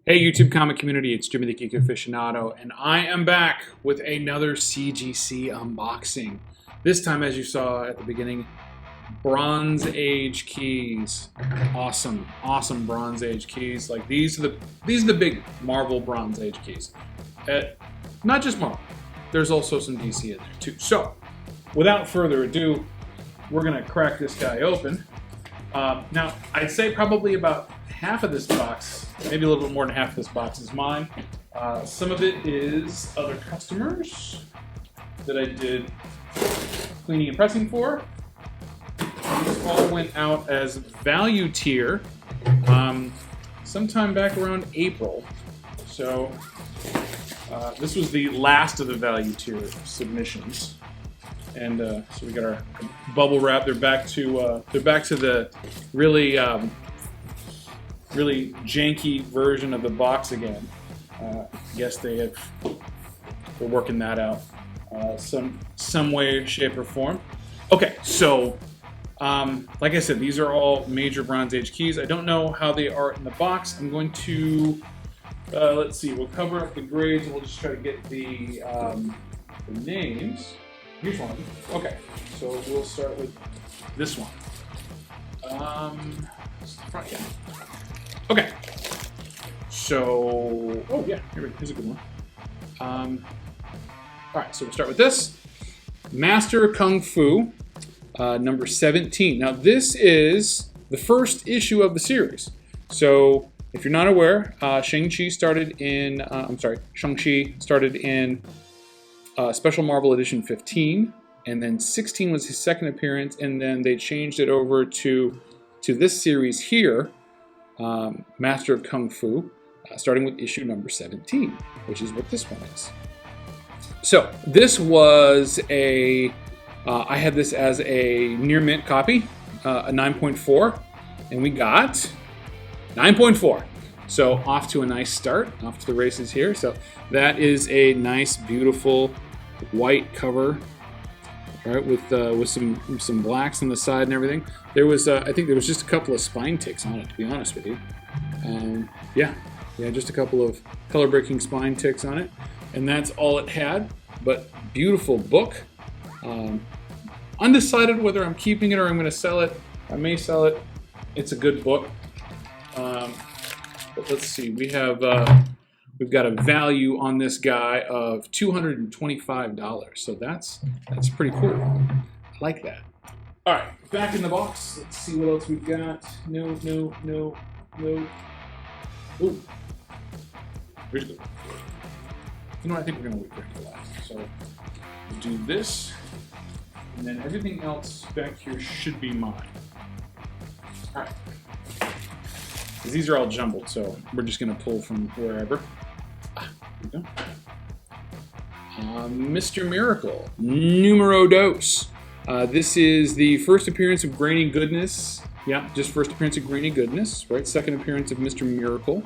Hey YouTube comic community, it's Jimmy the Geek Aficionado, and I am back with another CGC unboxing. This time, as you saw at the beginning, Bronze Age keys. Awesome Bronze Age keys. Like these are the big Marvel Bronze Age keys. Not just Marvel. There's also some DC in there too. So, without further ado, we're gonna crack this guy open. Now, I'd say probably about half of this box, maybe a little bit more than half of this box is mine. Some of it is other customers that I did cleaning and pressing for. These all went out as value tier sometime back around April. So this was the last of the value tier submissions. And so we got our bubble wrap. They're back to the really really janky version of the box again. I guess they're working that out some way, shape, or form. Okay, so like I said, these are all major Bronze Age keys. I don't know how they are in the box. I'm going to let's see. We'll cover up the grades and we'll just try to get the names. Here's one. Okay, so we'll start with this one. Front, yeah. Okay. So, oh yeah, here's a good one. All right, so we'll start with this. Master Kung Fu, number 17. Now this is the first issue of the series. So if you're not aware, Shang-Chi started in, Shang-Chi started in Special Marvel Edition 15, and then 16 was his second appearance, and then they changed it over to this series here, Master of Kung Fu, starting with issue number 17, which is what this one is. So this was I had this as a near mint copy, a 9.4, and we got 9.4. So off to a nice start, off to the races here. So that is a nice, beautiful white cover, all right, with some blacks on the side and everything. There was I think there was just a couple of spine ticks on it, to be honest with you. Yeah, just a couple of color breaking spine ticks on it, and that's all it had. But beautiful book. Undecided whether I'm keeping it or I'm going to sell it. I may sell it. It's a good book. But let's see. We've got a value on this guy of $225. So that's pretty cool. I like that. All right, back in the box. Let's see what else we've got. No. Ooh. Here's good. You know what? I think we're gonna wait for it to last. So we'll do this, and then everything else back here should be mine. All right. Because these are all jumbled, so we're just gonna pull from wherever. Here we go. Mr. Miracle, numero dos. This is the first appearance of Grainy Goodness. Yeah, just first appearance of Grainy Goodness, right? Second appearance of Mr. Miracle.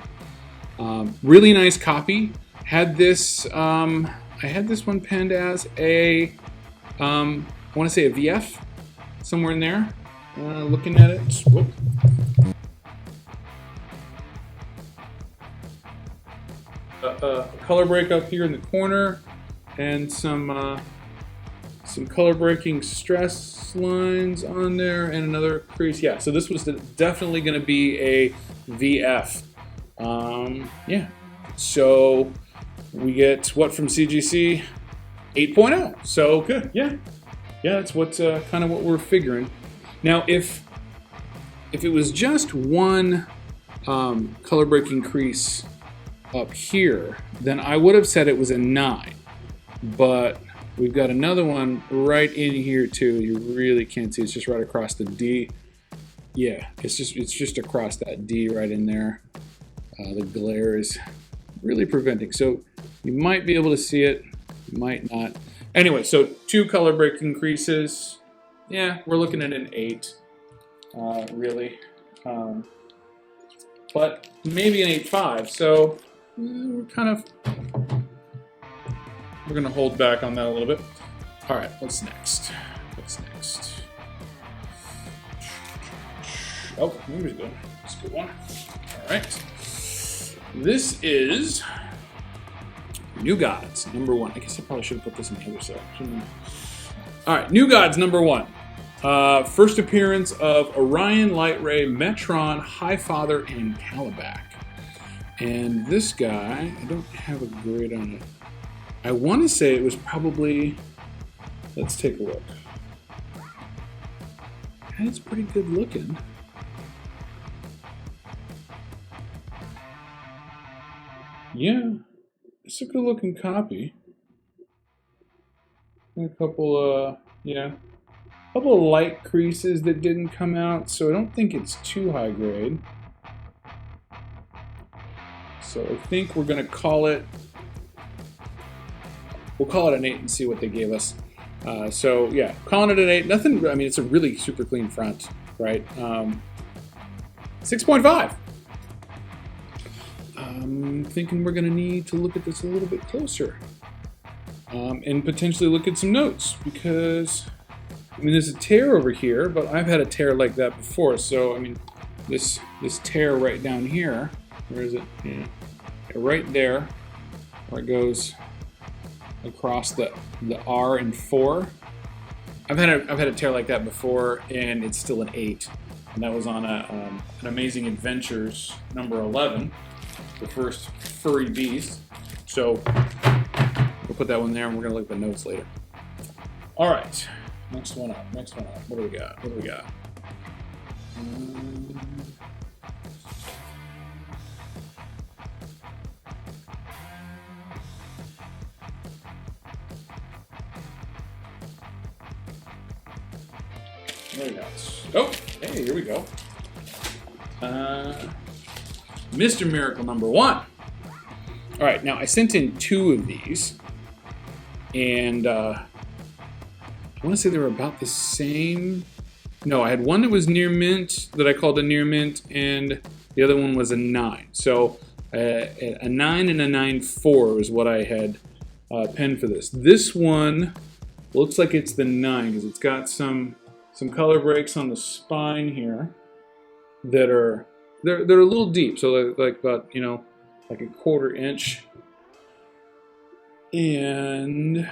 Really nice copy. Had this, I had this one penned as a, I want to say a VF, somewhere in there. Looking at it. Whoop. A color break up here in the corner, and some color breaking stress lines on there, and another crease. Yeah, so this was definitely going to be a VF. Yeah, so we get what from CGC? 8.0. So good. Yeah, that's what's kind of what we're figuring. Now, if it was just one color breaking crease up here, then I would have said it was a 9. But we've got another one right in here too. You really can't see. It's just right across the D. Yeah, it's just across that D right in there. The glare is really preventing. So you might be able to see it, you might not. Anyway, so 2 color breaking creases. Yeah, we're looking at an 8, really. But maybe an 8.5. So we're gonna hold back on that a little bit. All right, what's next? Oh, here's a good one. That's a good one. All right. This is New Gods, #1. I guess I probably should have put this on the other side. All right, New Gods, #1. First appearance of Orion, Light Ray, Metron, Highfather, and Calabac. And this guy, I don't have a grade on it. I want to say it was probably, let's take a look. And it's pretty good looking. Yeah, it's a good looking copy. And a couple, yeah. A couple of light creases that didn't come out, so I don't think it's too high grade. So I think we're gonna call it, we'll call it an 8 and see what they gave us. So yeah, calling it an 8, nothing, I mean, it's a really super clean front, right? 6.5. I'm thinking we're gonna need to look at this a little bit closer. And potentially look at some notes, because I mean, there's a tear over here, but I've had a tear like that before. So I mean, this tear right down here, where is it? Yeah, right there, where it goes across the R and 4. I've had a tear like that before, and it's still an 8, and that was on an Amazing Adventures #11, the first furry beast. So we'll put that one there, and we're gonna look at the notes later. All right. Next one up. Next one up. What do we got? What do we got? There we go. Oh, hey, here we go. Mr. Miracle #1. All right, now I sent in 2 of these, and I want to say they were about the same. No, I had one that was near mint that I called a near mint, and the other one was a 9. So a 9 and a 9.4 is what I had penned for this. This one looks like it's the 9 because it's got some color breaks on the spine here that are they're a little deep, so like about, you know, like a 1/4 inch. And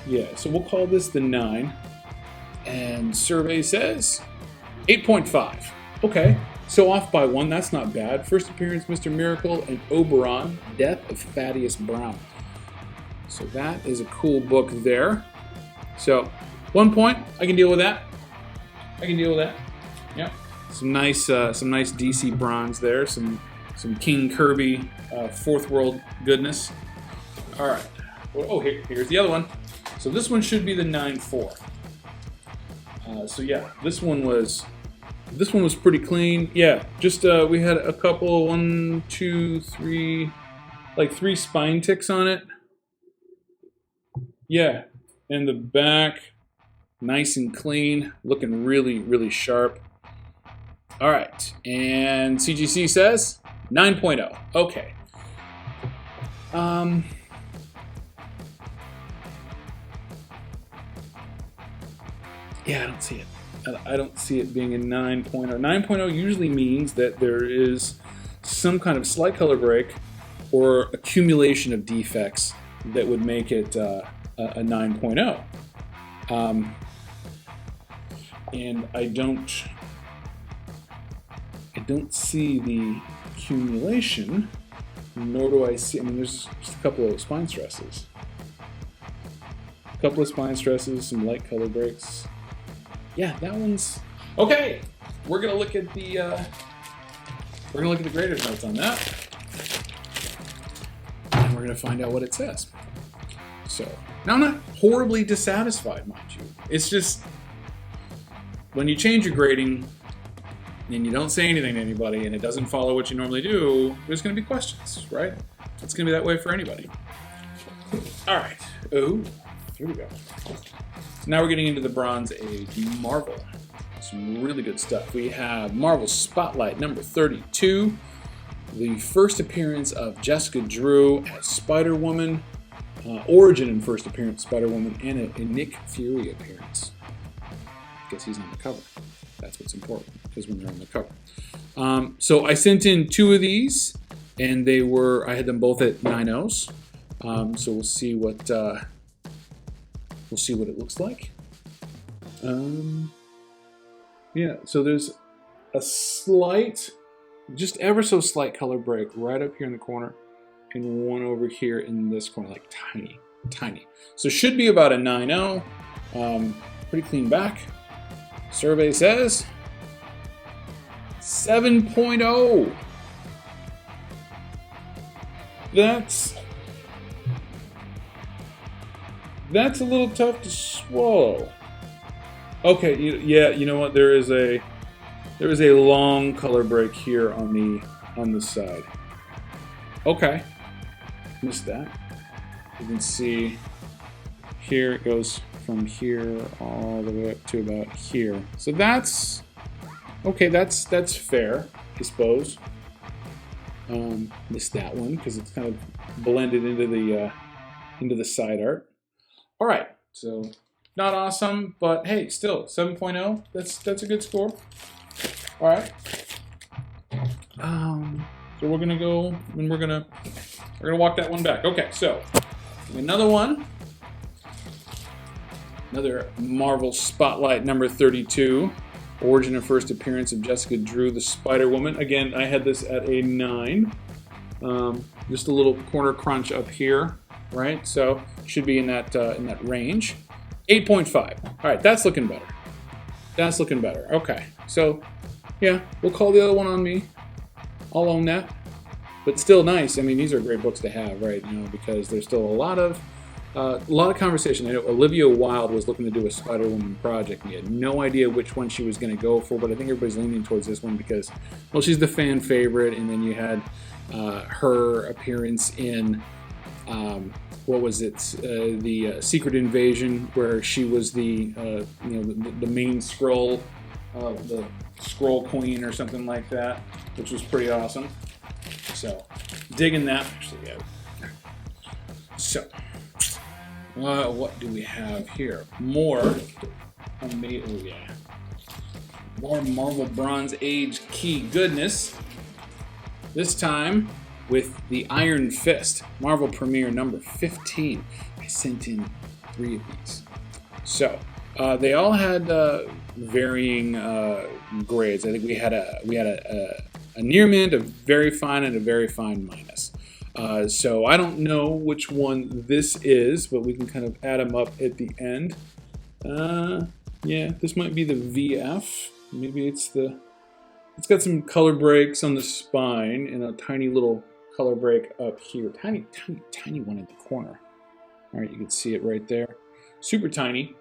yeah, so we'll call this the 9. And survey says 8.5. Okay, so off by 1, that's not bad. First appearance, Mr. Miracle and Oberon, Death of Thaddeus Brown. So that is a cool book there. So 1 point, I can deal with that. I can deal with that. Yeah, some nice DC bronze there. Some King Kirby 4th World goodness. All right. Oh, here's the other one. So this one should be the 9.4. So yeah, this one was pretty clean. Yeah, just we had a couple, 1, 2, 3, like 3 spine ticks on it. Yeah, and the back, nice and clean, looking really, really sharp. All right, and CGC says 9.0. Okay. Yeah, I don't see it. I don't see it being a 9.0. 9.0 usually means that there is some kind of slight color break or accumulation of defects that would make it a 9.0. And I don't see the accumulation, nor do I see. I mean, there's just a couple of spine stresses. Some light color breaks. Yeah, that one's okay. We're gonna look at the grader's notes on that, and we're gonna find out what it says. So now I'm not horribly dissatisfied, mind you. It's just when you change your grading and you don't say anything to anybody and it doesn't follow what you normally do, there's gonna be questions, right? It's gonna be that way for anybody. All right. Oh, here we go. Now we're getting into the Bronze Age Marvel. Some really good stuff. We have Marvel Spotlight #32, the first appearance of Jessica Drew as Spider-Woman, origin and first appearance of Spider-Woman, and a Nick Fury appearance. I guess he's on the cover. That's what's important, because when they're on the cover. So I sent in 2 of these. and they were, I had them both at 9.0s. So we'll see what it looks like. Yeah, so there's a slight, just ever so slight color break right up here in the corner, and one over here in this corner, like tiny. So should be about a 9.0. Pretty clean back. Survey says 7.0. That's a little tough to swallow. Okay, yeah, you know what? There is a long color break here on the side. Okay, missed that. You can see here it goes from here all the way up to about here. So that's okay. That's fair, I suppose. Missed that one because it's kind of blended into the side art. All right, so not awesome, but hey, still 7.0. That's a good score. All right. So we're gonna go and we're gonna walk that one back. Okay, so another one. Another Marvel Spotlight number 32. Origin and first appearance of Jessica Drew, the Spider-Woman. Again, I had this at a 9. Just a little corner crunch up here, right? So should be in that range. 8.5. All right, that's looking better. That's looking better. Okay, so yeah, we'll call the other one on me. I'll own that. But still nice. I mean, these are great books to have, right? You know, because there's still a lot of conversation. I know Olivia Wilde was looking to do a Spider-Woman project, and he had no idea which one she was going to go for, but I think everybody's leaning towards this one because, well, she's the fan favorite, and then you had her appearance in, what was it, the Secret Invasion, where she was the main Skrull, the Skrull Queen or something like that, which was pretty awesome. So, digging that. Actually, yeah. So, what do we have here? More Marvel Bronze Age key goodness. This time with the Iron Fist, Marvel Premiere number 15. I sent in 3 of these. So, they all had varying grades. I think we had a near mint, a very fine, and a very fine minus. So I don't know which one this is, but we can kind of add them up at the end. Yeah, this might be the VF. Maybe it's got some color breaks on the spine and a tiny little color break up here. Tiny one at the corner. All right, you can see it right there. Super tiny.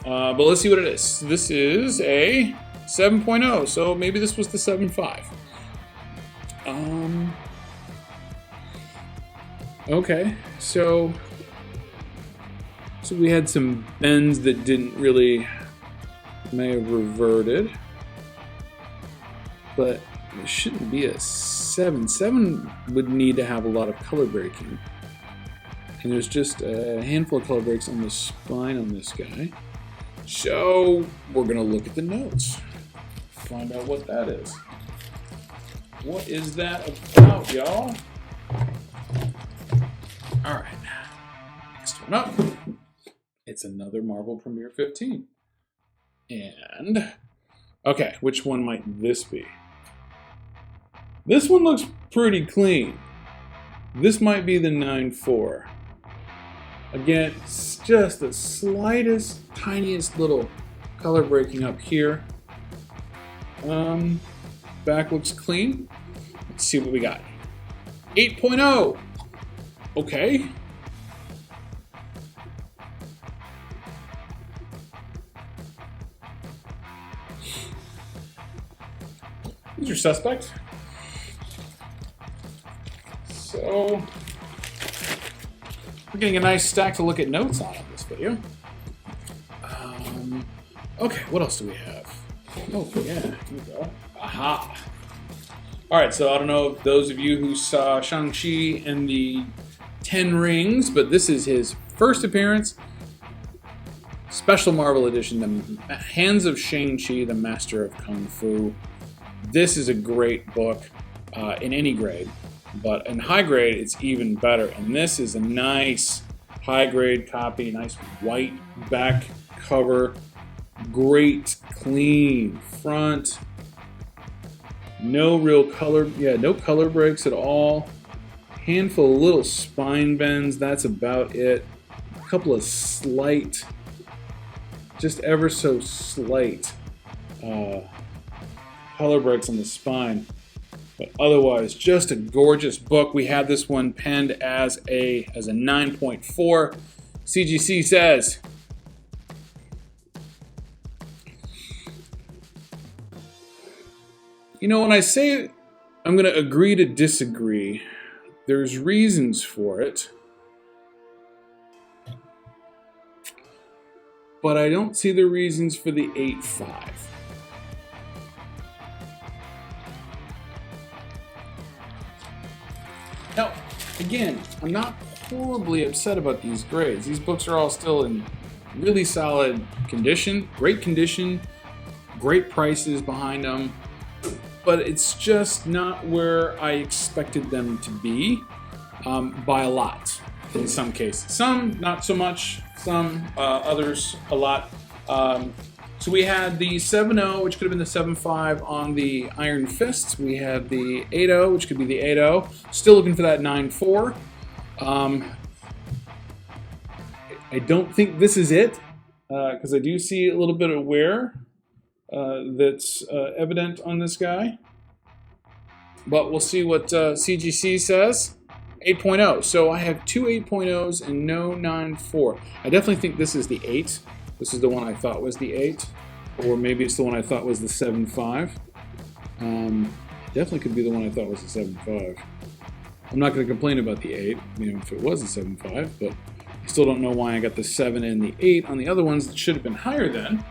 But let's see what it is. This is a 7.0, so maybe this was the 7.5. Okay, so we had some bends that may have reverted, but it shouldn't be a 7. 7 would need to have a lot of color breaking, and there's just a handful of color breaks on the spine on this guy. So we're gonna look at the notes, find out what that is. What is that about, y'all? All right, next one up. It's another Marvel Premiere 15. And, okay, which one might this be? This one looks pretty clean. This might be the 9.4. Again, it's just the slightest, tiniest little color breaking up here. Back looks clean. Let's see what we got. 8.0. Okay. These are suspects. So, we're getting a nice stack to look at notes on in this video. Okay, what else do we have? Oh, yeah, here we go. Aha! Alright, so I don't know if those of you who saw Shang-Chi and the 10 Rings, but this is his first appearance. Special Marvel Edition, The Hands of Shang-Chi, the Master of Kung Fu. This is a great book in any grade. But in high grade, it's even better. And this is a nice high grade copy, nice white back cover, great clean front. No real color, no color breaks at all. Handful of little spine bends, that's about it. A couple of slight, just ever so slight color breaks on the spine. But otherwise, just a gorgeous book. We have this one penned as a 9.4. CGC says, you know, when I say I'm going to agree to disagree, there's reasons for it. But I don't see the reasons for the 8.5. Now, again, I'm not horribly upset about these grades. These books are all still in really solid condition, great prices behind them, but it's just not where I expected them to be by a lot in some cases. Some, not so much, some, others, a lot. So we had the 7.0, which could have been the 7.5 on the Iron Fist. We have the 8.0, which could be the 8.0. Still looking for that 9.4. I don't think this is it, because I do see a little bit of wear that's evident on this guy. But we'll see what CGC says. 8.0. So I have two 8.0s and no 9.4. I definitely think this is the 8. This is the one I thought was the 8. Or maybe it's the one I thought was the 7.5. Definitely could be the one I thought was the 7.5. I'm not going to complain about the 8, you know, if it was the 7.5, but I still don't know why I got the 7 and the 8 on the other ones that should have been higher then.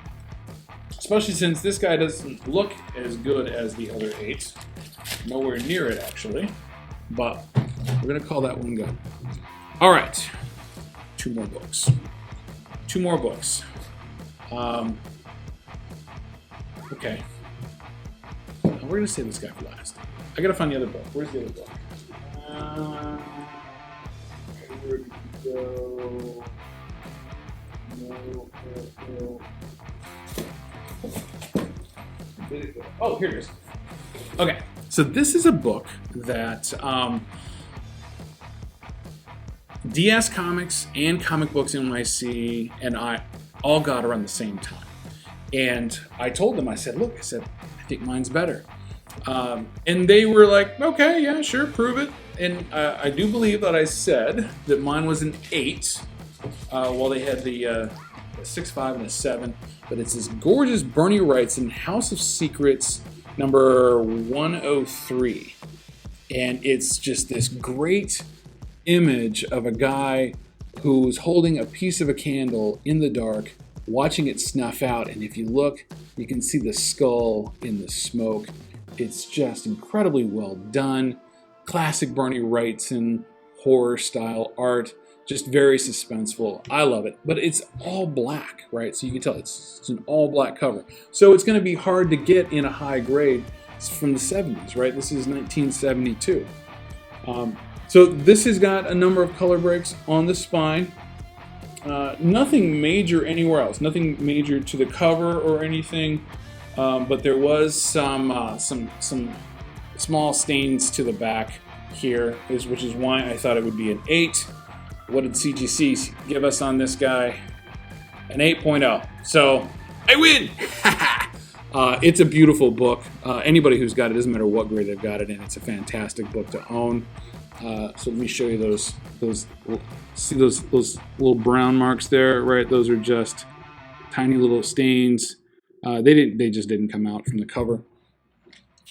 Especially since this guy doesn't look as good as the other 8. Nowhere near it, actually. But we're going to call that one good. All right. Two more books. Okay. We're going to save this guy for last. I got to find the other book. Where's the other book? Where did he go? No. Did it go? Oh, here it is. Okay. So this is a book that DS Comics and Comic Books NYC and I all got around the same time. And I told them, I said, I think mine's better. And they were like, okay, yeah, sure, prove it. And I do believe that I said that mine was an 8, while they had the 6.5 and a 7. But it's this gorgeous Bernie Wrightson House of Secrets number 103. And it's just this great image of a guy who's holding a piece of a candle in the dark, watching it snuff out, and if you look, you can see the skull in the smoke. It's just incredibly well done. Classic Bernie Wrightson horror style art, just very suspenseful. I love it, but it's all black, right? So you can tell it's an all black cover. So it's going to be hard to get in a high grade. It's from the 70s, right? This is 1972. So this has got a number of color breaks on the spine. Nothing major anywhere else. Nothing major to the cover or anything. But there was some small stains to the back here, which is why I thought it would be an 8. What did CGC give us on this guy? An 8.0. So I win! It's a beautiful book. Anybody who's got it, doesn't matter what grade they've got it in, it's a fantastic book to own. So let me show you those. See those little brown marks there, right? Those are just tiny little stains. They just didn't come out from the cover.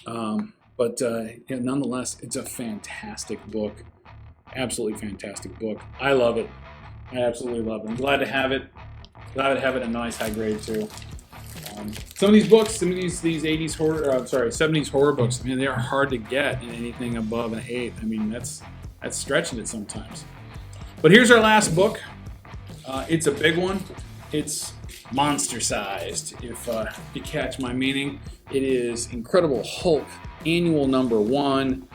But nonetheless, it's a fantastic book. Absolutely fantastic book. I love it. I absolutely love it. I'm glad to have it. Glad to have it in a nice high grade too. Some of these books, some of these 80s horror, 70s horror books, I mean, they are hard to get in anything above an 8. I mean, that's stretching it sometimes. But here's our last book. It's a big one. It's monster-sized, if you catch my meaning. It is Incredible Hulk, annual number 1.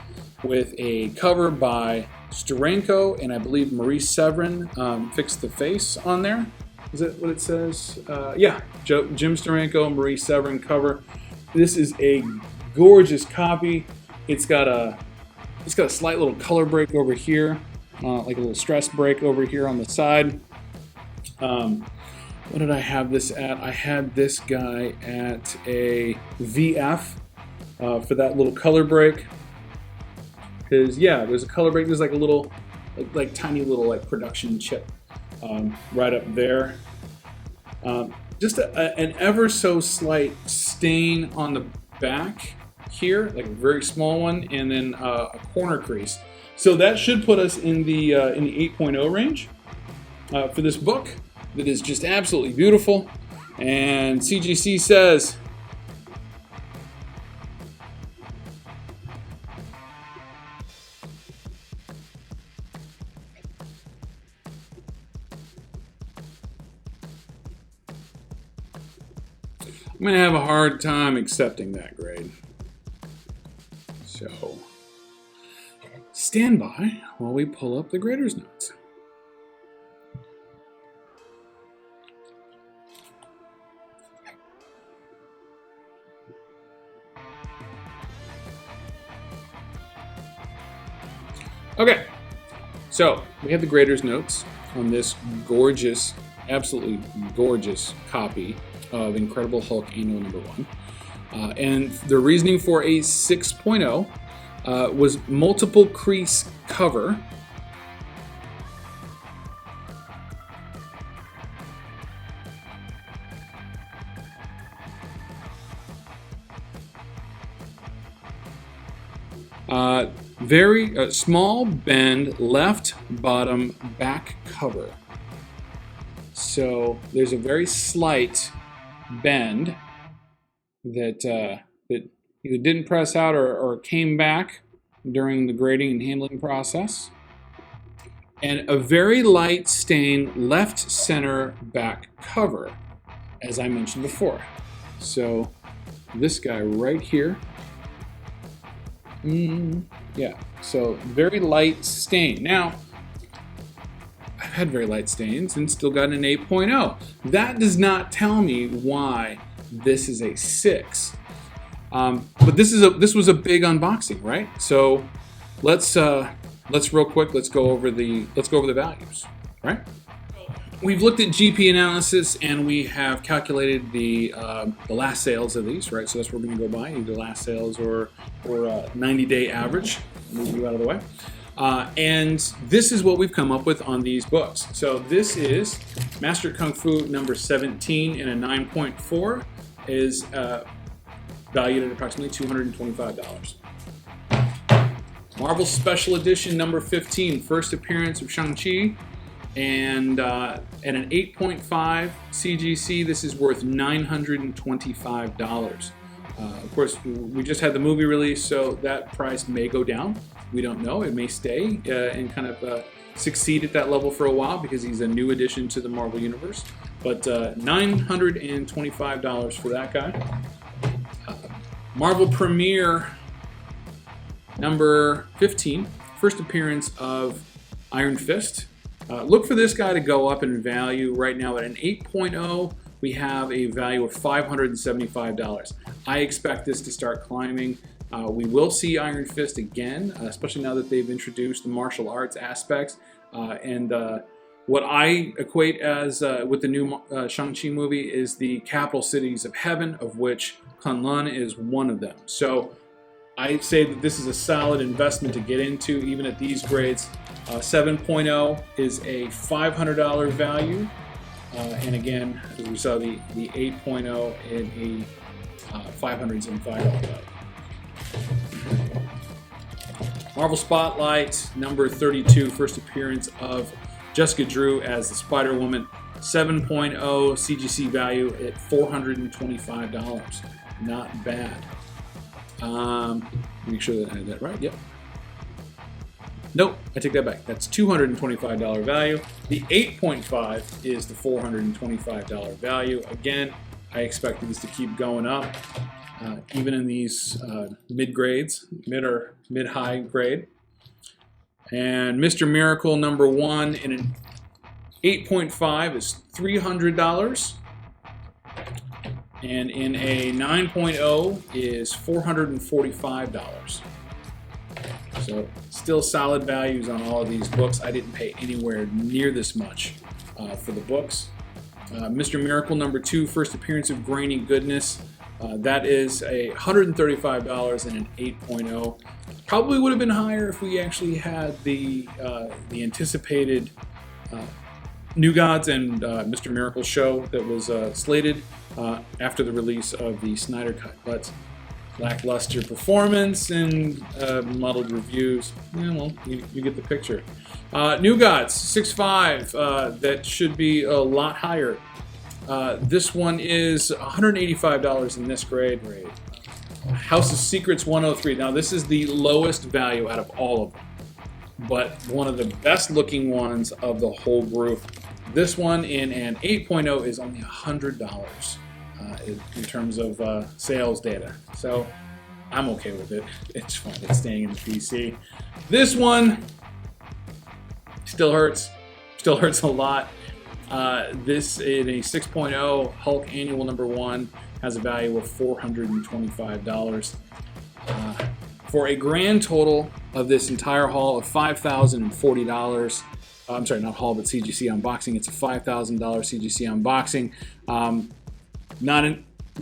with a cover by Steranko, and I believe Marie Severin fixed the face on there. Is that what it says? Yeah, Jim Steranko, Marie Severin cover. This is a gorgeous copy. It's got a slight little color break over here, like a little stress break over here on the side. What did I have this at? I had this guy at a VF for that little color break. Because yeah, there's a color break. There's like a little, like tiny little like production chip right up there. Just an ever so slight stain on the back here, like a very small one, and then a corner crease. So that should put us in the 8.0 range for this book. That is just absolutely beautiful. And CGC says, I'm going to have a hard time accepting that grade. So, stand by while we pull up the grader's notes. Okay, so we have the grader's notes on this gorgeous, absolutely gorgeous copy of Incredible Hulk Annual Number 1. And the reasoning for a 6.0 was multiple crease cover. Very small bend left bottom back cover. So there's a very slight bend that that either didn't press out or came back during the grading and handling process. And a very light stain left center back cover, as I mentioned before. So this guy right here. Yeah, so very light stain. Now, I've had very light stains and still got an 8.0. That does not tell me why this is a 6. But this was a big unboxing, right? So let's real quick go over the values, right? We've looked at GP analysis and we have calculated the last sales of these, right? So that's what we're going to go by, either last sales or 90-day average. Move you out of the way. And this is what we've come up with on these books. So this is Master Kung Fu number 17 in a 9.4 is valued at approximately $225. Marvel Special Edition number 15, first appearance of Shang-Chi, and at an 8.5 CGC, this is worth $925. Of course, we just had the movie release, so that price may go down. We don't know. It may stay and kind of succeed at that level for a while because he's a new addition to the Marvel Universe. But $925 for that guy. Marvel Premiere number 15, first appearance of Iron Fist. Look for this guy to go up in value. Right now at an 8.0, we have a value of $575. I expect this to start climbing. We will see Iron Fist again, especially now that they've introduced the martial arts aspects. And what I equate as with the new Shang-Chi movie is the capital cities of heaven, of which Kunlun is one of them. So I say that this is a solid investment to get into, even at these grades. 7.0 is a $500 value. And again, we saw the 8.0 in a $575 value. Marvel Spotlight, number 32, first appearance of Jessica Drew as the Spider-Woman. 7.0 CGC value at $425. Not bad. Make sure that I had that right. Yep. Nope, I take that back. That's $225 value. The 8.5 is the $425 value. Again, I expect these to keep going up. even in these mid grades, mid or mid-high grade. And Mr. Miracle #1 in an 8.5 is $300. And in a 9.0 is $445. So still solid values on all of these books. I didn't pay anywhere near this much for the books. Mr. Miracle #2, first appearance of Grainy Goodness. That is $135 in an 8.0. Probably would have been higher if we actually had the anticipated New Gods and Mr. Miracle show that was slated after the release of the Snyder Cut. But lackluster performance and muddled reviews. Yeah, well, you get the picture. New Gods 6.5. That should be a lot higher. This one is $185 in this grade. House of Secrets 103. Now this is the lowest value out of all of them, but one of the best looking ones of the whole group. This one in an 8.0 is only $100 in terms of sales data. So I'm okay with it. It's fine. It's staying in the PC. This one still hurts. Still hurts a lot. This in a 6.0 Hulk Annual #1 has a value of $425. For a grand total of this entire haul of $5,040. I'm sorry, not haul, but CGC unboxing. It's a $5,000 CGC unboxing. Not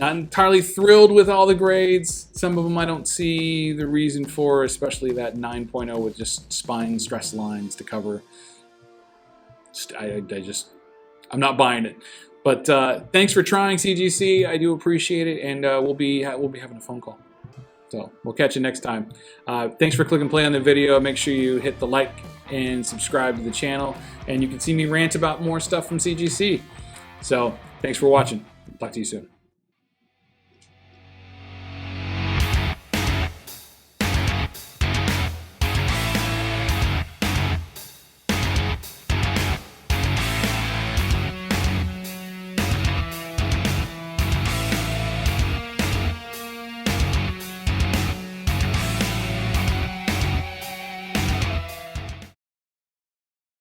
entirely thrilled with all the grades. Some of them I don't see the reason for, especially that 9.0 with just spine stress lines to cover. I'm not buying it. But thanks for trying, CGC. I do appreciate it, and we'll be having a phone call. So we'll catch you next time. Thanks for clicking play on the video. Make sure you hit the like and subscribe to the channel, and you can see me rant about more stuff from CGC. So thanks for watching. Talk to you soon.